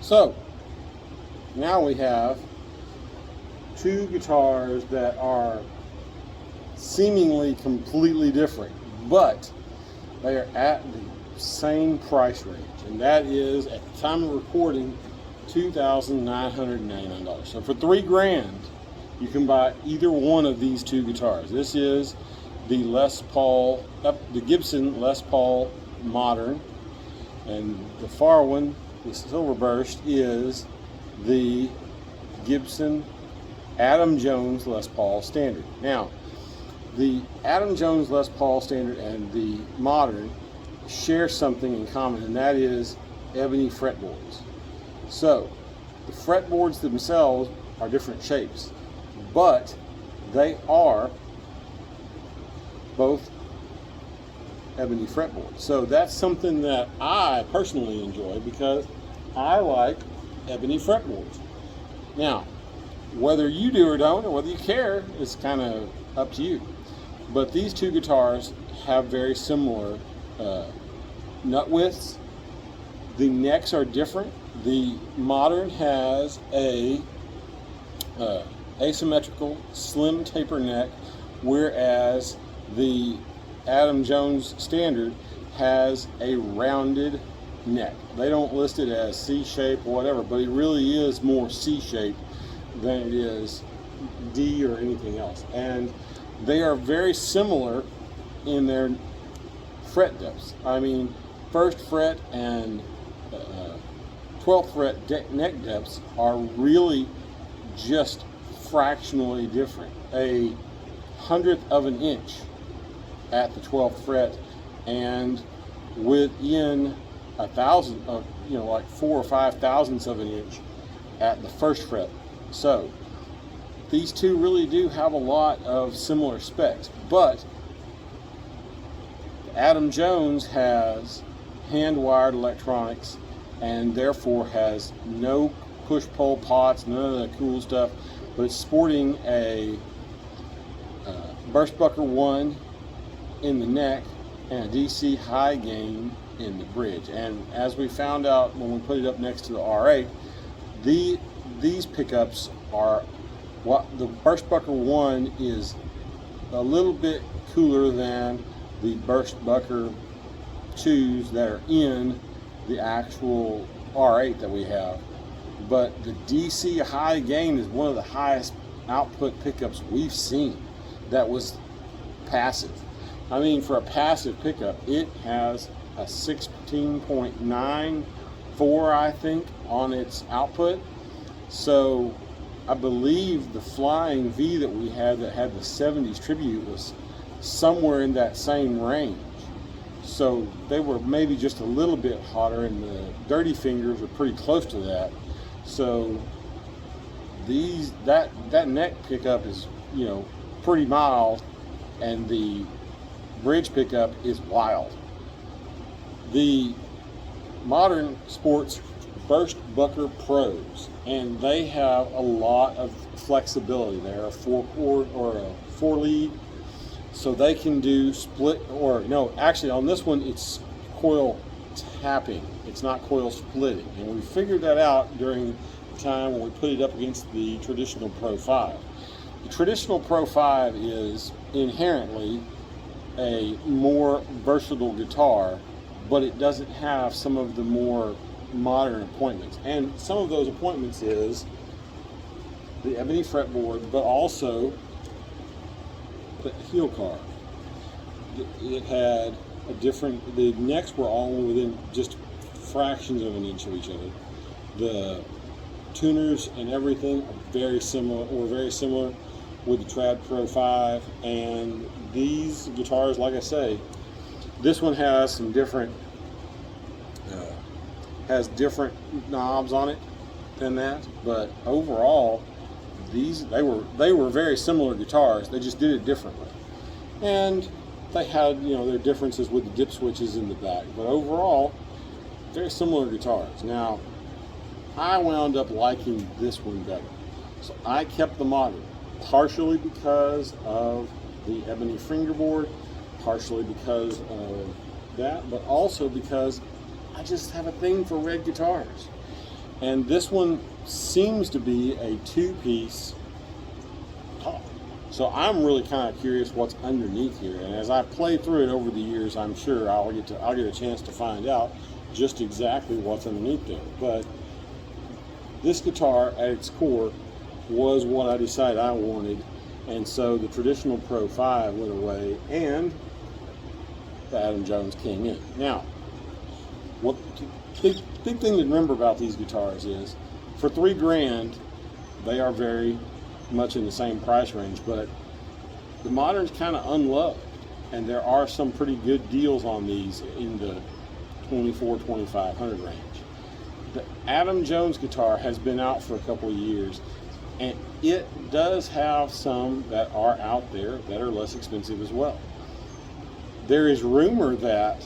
So now we have two guitars that are seemingly completely different, but they are at the same price range, and that is, at the time of recording, $2,999. So for $3,000, you can buy either one of these two guitars. This is the the Gibson Les Paul Modern, and the far one, the Silver Burst, is the Gibson Adam Jones Les Paul Standard. Now, the Adam Jones Les Paul Standard and the Modern share something in common, and that is ebony fretboards. So the fretboards themselves are different shapes, but they are both ebony fretboards. So that's something that I personally enjoy because I like ebony fretboards. Now, whether you do or don't, or whether you care, is kind of up to you. But these two guitars have very similar nut widths. The necks are different. The Modern has a asymmetrical slim taper neck, whereas the Adam Jones Standard has a rounded neck. They don't list it as C-shape or whatever, but it really is more C-shaped than it is D or anything else. And they are very similar in their fret depths. I mean, 1st fret and 12th fret neck depths are really just fractionally different. A 100th of an inch at the 12th fret, and within a thousand of, like 4 or 5 thousandths of an inch at the 1st fret. So these two really do have a lot of similar specs, but Adam Jones has hand-wired electronics and therefore has no push-pull pots, none of the cool stuff, but it's sporting a Burstbucker 1 in the neck and a DC high gain in the bridge. And as we found out when we put it up next to the R8, these pickups are, what the Burstbucker 1 is a little bit cooler than the Burstbucker 2s that are in the actual R8 that we have. But the DC high gain is one of the highest output pickups we've seen that was passive. I mean, for a passive pickup, it has a 16.94, I think, on its output. So I believe the Flying V that we had that had the 70s tribute was somewhere in that same range. So they were maybe just a little bit hotter, and the Dirty Fingers are pretty close to that. So that neck pickup is, pretty mild, and the bridge pickup is wild. The Modern sports Burstbucker Pros, and they have a lot of flexibility. They're a 4-chord or a 4-lead, so they can do split, or no, actually on this one it's coil tapping, it's not coil splitting, and we figured that out during the time when we put it up against the traditional Pro 5. The traditional Pro 5 is inherently a more versatile guitar, but it doesn't have some of the more modern appointments. And some of those appointments is the ebony fretboard, but also the heel carve. It had a different, the necks were all within just fractions of an inch of each other. The tuners and everything are very similar, with the Trad Pro 5, and these guitars, like I say, this one has some different knobs on it than that, but overall they were very similar guitars. They just did it differently, and they had their differences with the dip switches in the back, but overall very similar guitars. Now I wound up liking this one better, so I kept the Modern, partially because of the ebony fingerboard, partially because of that, but also because I just have a thing for red guitars. and this one seems to be a two-piece top. So I'm really kind of curious what's underneath here, and as I play through it over the years, I'm sure I'll get a chance to find out just exactly what's underneath there. But this guitar at its core was what I decided I wanted, and so the traditional Pro 5 went away and the Adam Jones came in. Now, what big thing to remember about these guitars is, for $3,000 they are very much in the same price range, but the Modern's kind of unloved, and there are some pretty good deals on these in the $2,400–2,500 range. The Adam Jones guitar has been out for a couple of years, and it does have some that are out there that are less expensive as well. There is rumor that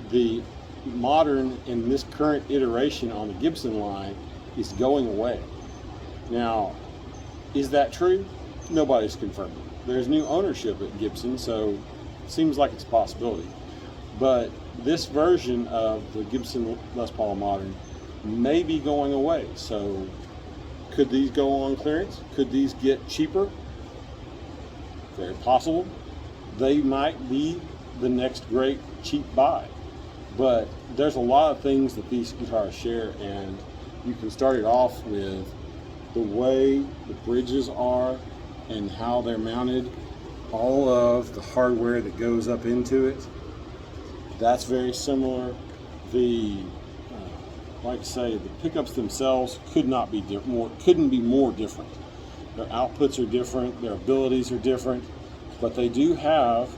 the Modern in this current iteration on the Gibson line is going away. Now, is that true? Nobody's confirmed it. There's new ownership at Gibson, so it seems like it's a possibility. But this version of the Gibson Les Paul Modern may be going away. So could these go on clearance? Could these get cheaper? Very possible. They might be the next great cheap buy. But there's a lot of things that these guitars share, and you can start it off with the way the bridges are and how they're mounted, all of the hardware that goes up into it. That's very similar. Like I say, the pickups themselves couldn't be more different. Their outputs are different, their abilities are different, but they do have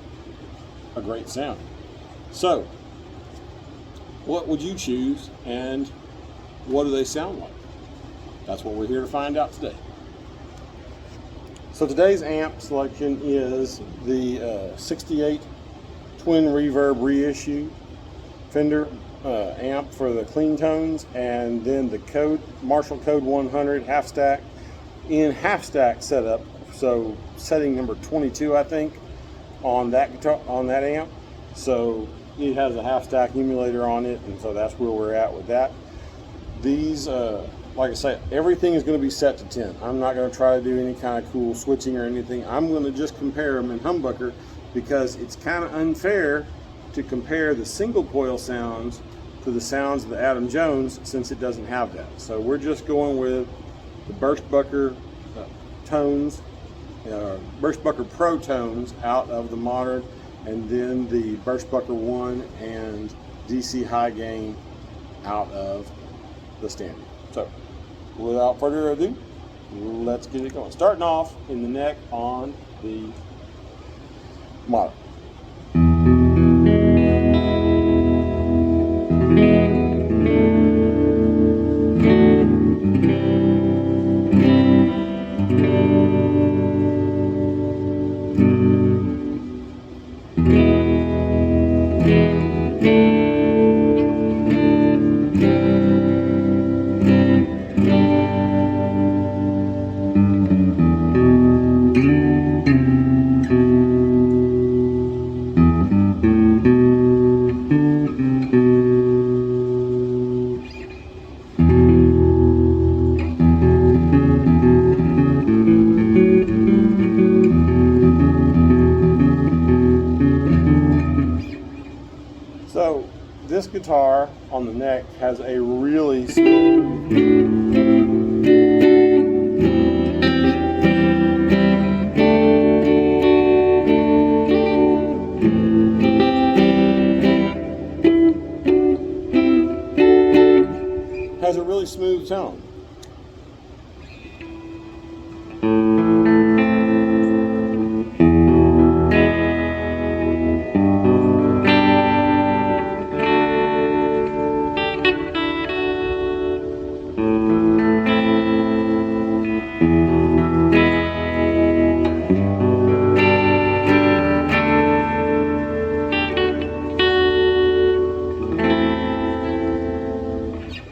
a great sound. So, what would you choose, and what do they sound like? That's what we're here to find out today. So today's amp selection is the 68 twin reverb reissue Fender amp for the clean tones, and then the Marshall Code 100 half stack in half stack setup. So setting number 22, I think, on that guitar, on that amp. So it has a half stack emulator on it, and so that's where we're at with that. These, like I say, everything is going to be set to 10. I'm not going to try to do any kind of cool switching or anything. I'm going to just compare them in humbucker, because it's kind of unfair to compare the single coil sounds to the sounds of the Adam Jones, since it doesn't have that. So we're just going with the Burstbucker tones, Burstbucker Pro tones out of the Modern, and then the Burstbucker 1 and DC high gain out of the Standard. So without further ado, let's get it going. Starting off in the neck on the Modern. So this guitar on the neck has a really smooth, tone.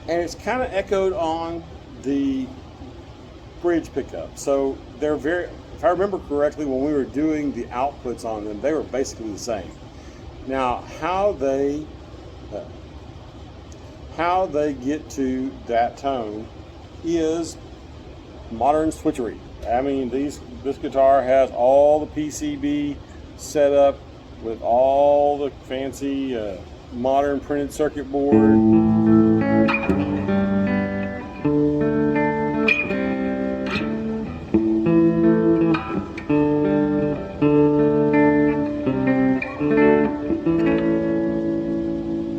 And it's kind of echoed on the bridge pickup. So they're very, if I remember correctly, when we were doing the outputs on them, they were basically the same. Now, how they how they get to that tone is modern switchery. I mean, this guitar has all the PCB set up with all the fancy modern printed circuit board.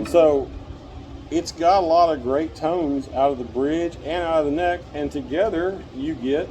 So it's got a lot of great tones out of the bridge and out of the neck, and together you get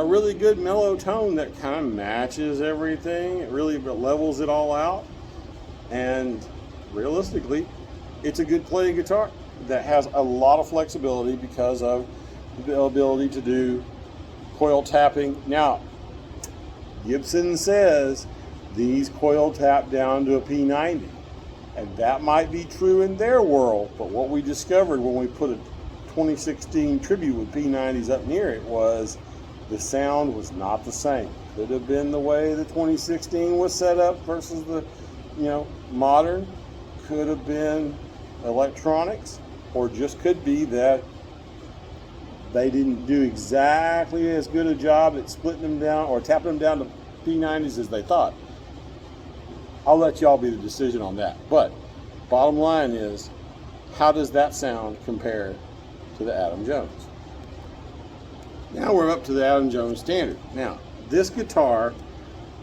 really good mellow tone that kind of matches everything. It really levels it all out, and realistically it's a good playing guitar that has a lot of flexibility because of the ability to do coil tapping. Now, Gibson says these coil tap down to a P90, and that might be true in their world, but what we discovered when we put a 2016 tribute with P90s up near it was the sound was not the same. Could have been the way the 2016 was set up versus the, modern. Could have been electronics, or just could be that they didn't do exactly as good a job at splitting them down or tapping them down to P90s as they thought. I'll let y'all be the decision on that. But bottom line is, how does that sound compare to the Adam Jones? Now we're up to the Adam Jones standard. Now, this guitar,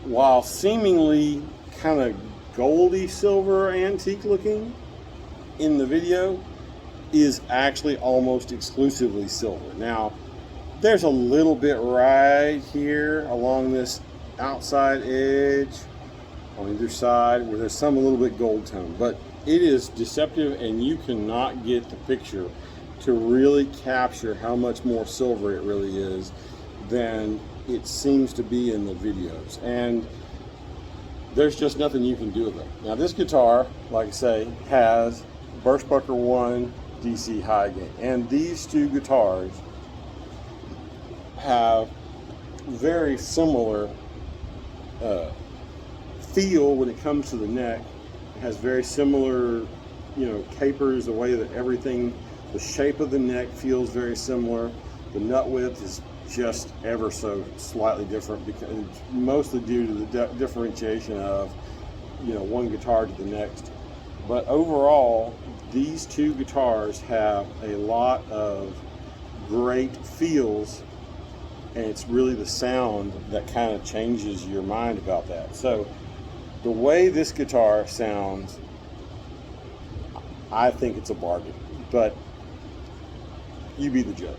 while seemingly kind of goldy silver antique looking in the video, is actually almost exclusively silver. Now, there's a little bit right here along this outside edge on either side where there's some a little bit gold tone, but it is deceptive and you cannot get the picture to really capture how much more silver it really is than it seems to be in the videos. And there's just nothing you can do with it. Now, this guitar, like I say, has Burstbucker 1 DC high gain, and these two guitars have very similar feel when it comes to the neck. It has very similar, capers, the way that everything, the shape of the neck feels very similar. The nut width is just ever so slightly different, because it's mostly due to the differentiation of one guitar to the next. But overall, these two guitars have a lot of great feels, and it's really the sound that kind of changes your mind about that. So the way this guitar sounds, I think it's a bargain, but you be the judge.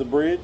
bridge.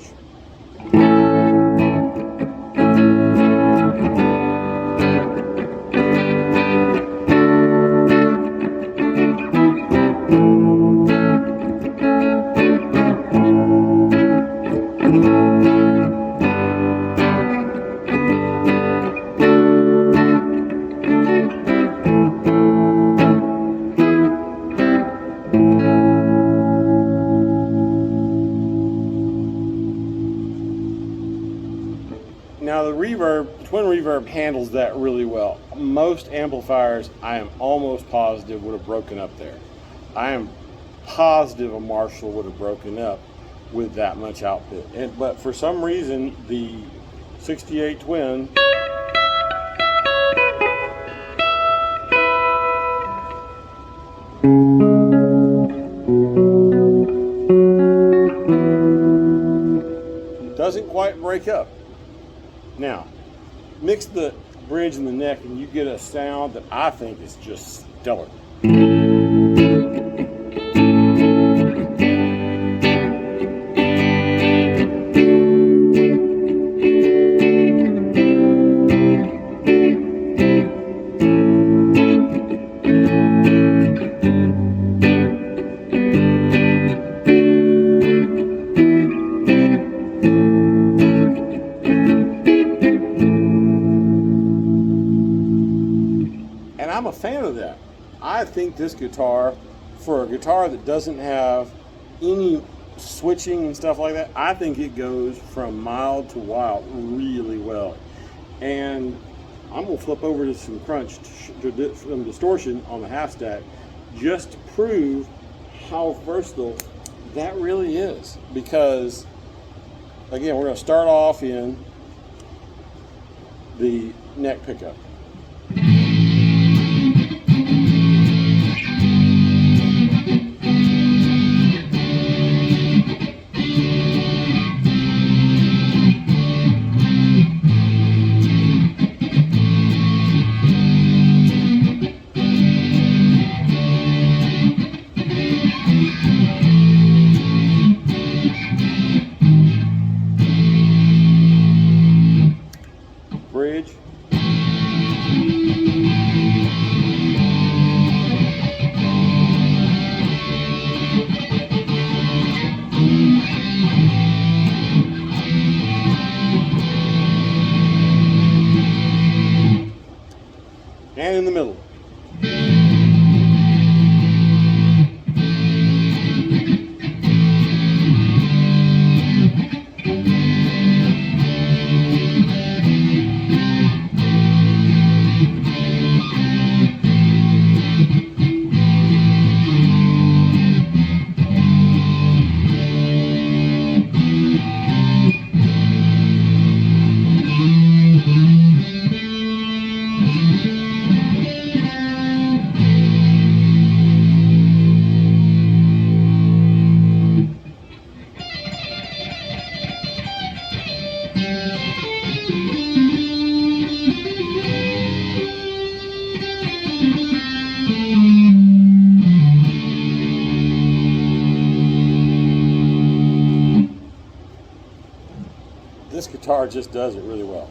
Now the reverb, twin reverb handles that really well. Most amplifiers, I am almost positive, would have broken up there. I am positive a Marshall would have broken up with that much output. But for some reason, the 68 twin doesn't quite break up. Now, mix the bridge and the neck and you get a sound that I think is just stellar. I'm a fan of that. I think this guitar, for a guitar that doesn't have any switching and stuff like that, I think it goes from mild to wild really well. And I'm gonna flip over to some crunch, some distortion on the half stack, just to prove how versatile that really is. Because again, we're gonna start off in the neck pickup. Bridge. And in the middle. This guitar just does it really well.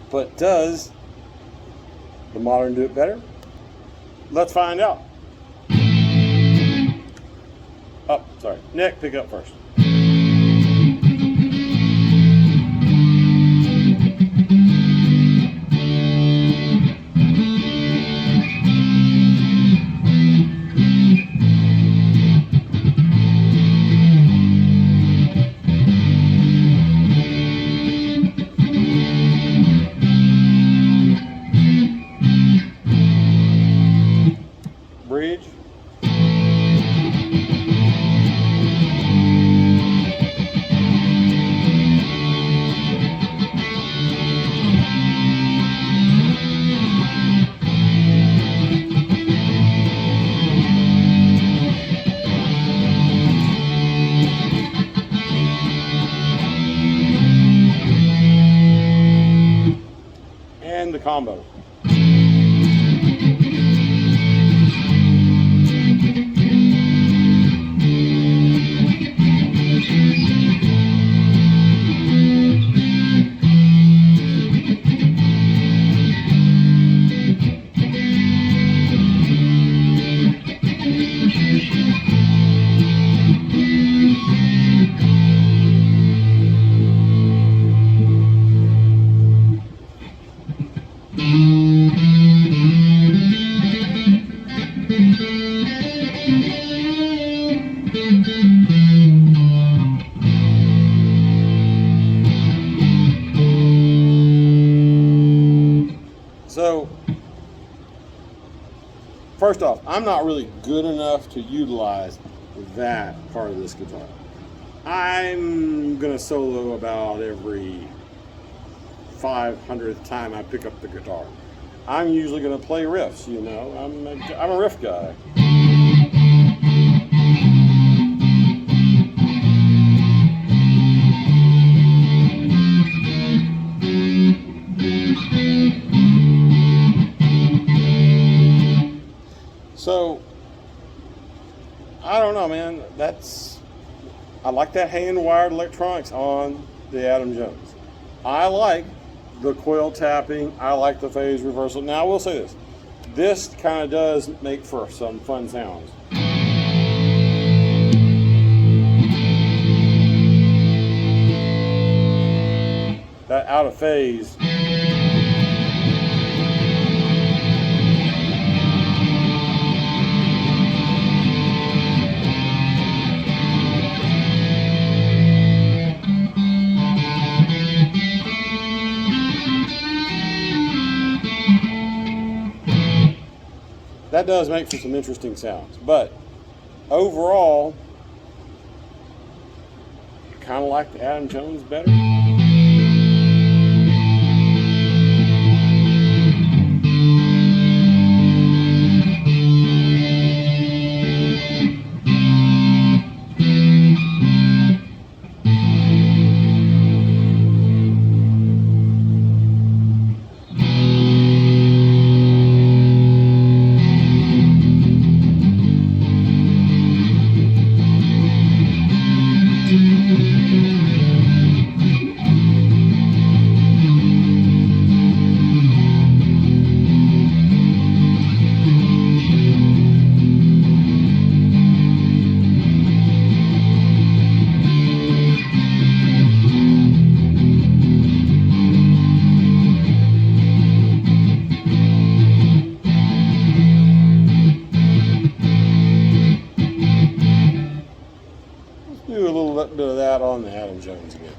But does the Modern do it better? Let's find out. Oh, sorry. Neck pickup first. Bridge. first off, I'm not really good enough to utilize that part of this guitar. I'm gonna solo about every 500th time I pick up the guitar. I'm usually gonna play riffs, you know. I'm a riff guy. So, I don't know, man. I like that hand-wired electronics on the Adam Jones. I like the coil tapping. I like the phase reversal. Now, I will say this. This kind of does make for some fun sounds. That out of phase. That does make for some interesting sounds, but overall, I kind of like the Adam Jones better. Do a little bit of that on the Adam Jones again.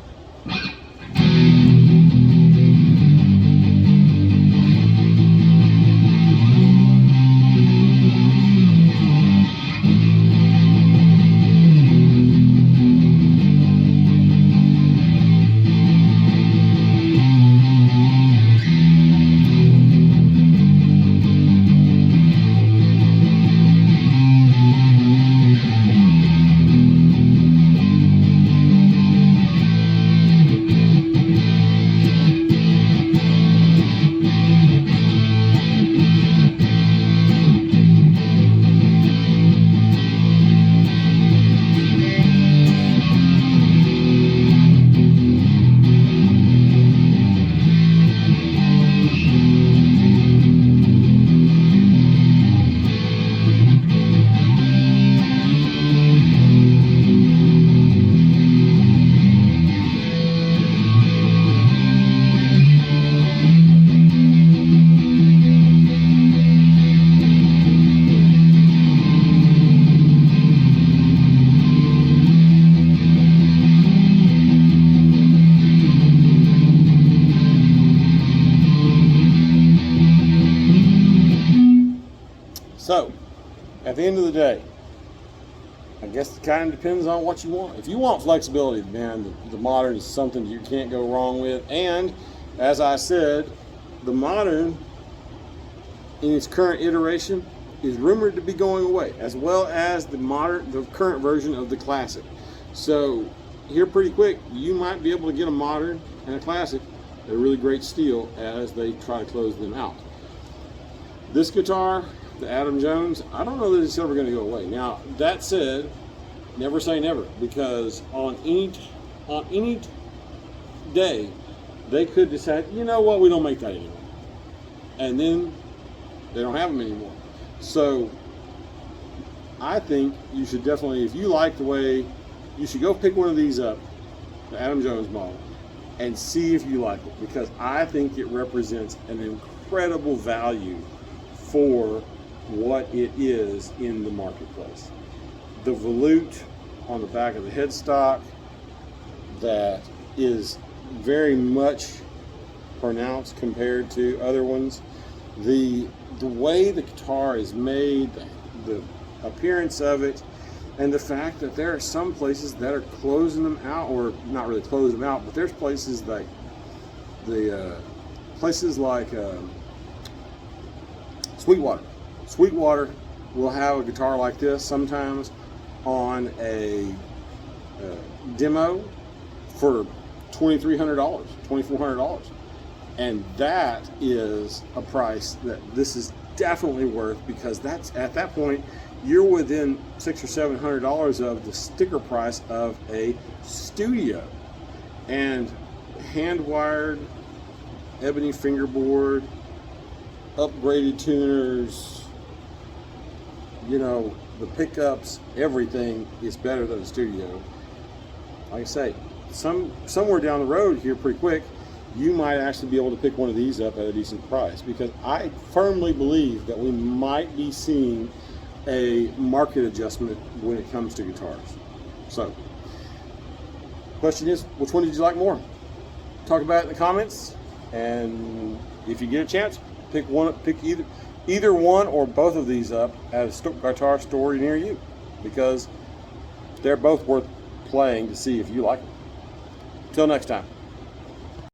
So, at the end of the day, I guess it kind of depends on what you want. If you want flexibility, man, the Modern is something you can't go wrong with. And, as I said, the Modern, in its current iteration, is rumored to be going away, as well as the current version of the Classic. So, here pretty quick, you might be able to get a Modern and a Classic at a really great steal as they try to close them out. This guitar, the Adam Jones, I don't know that it's ever going to go away. Now, that said, never say never, because on any day, they could decide, you know what, we don't make that anymore. And then they don't have them anymore. So, I think you should definitely, if you like the way, you should go pick one of these up, the Adam Jones model, and see if you like it, because I think it represents an incredible value for what it is in the marketplace. The volute on the back of the headstock that is very much pronounced compared to other ones. The the way the guitar is made, the appearance of it, and the fact that there are some places that are closing them out, or not really closing them out, but there's places like Sweetwater. Sweetwater will have a guitar like this sometimes on a demo for $2,300, $2,400, and that is a price that this is definitely worth, because that's, at that point, you're within $600 or $700 of the sticker price of a studio. And hand-wired ebony fingerboard, upgraded tuners, you know, the pickups, everything is better than a studio. Like I say, somewhere down the road here pretty quick, you might actually be able to pick one of these up at a decent price, because I firmly believe that we might be seeing a market adjustment when it comes to guitars. So, question is, which one did you like more? Talk about it in the comments, and if you get a chance, pick either one or both of these up at a guitar store near you, because they're both worth playing to see if you like them. Until next time.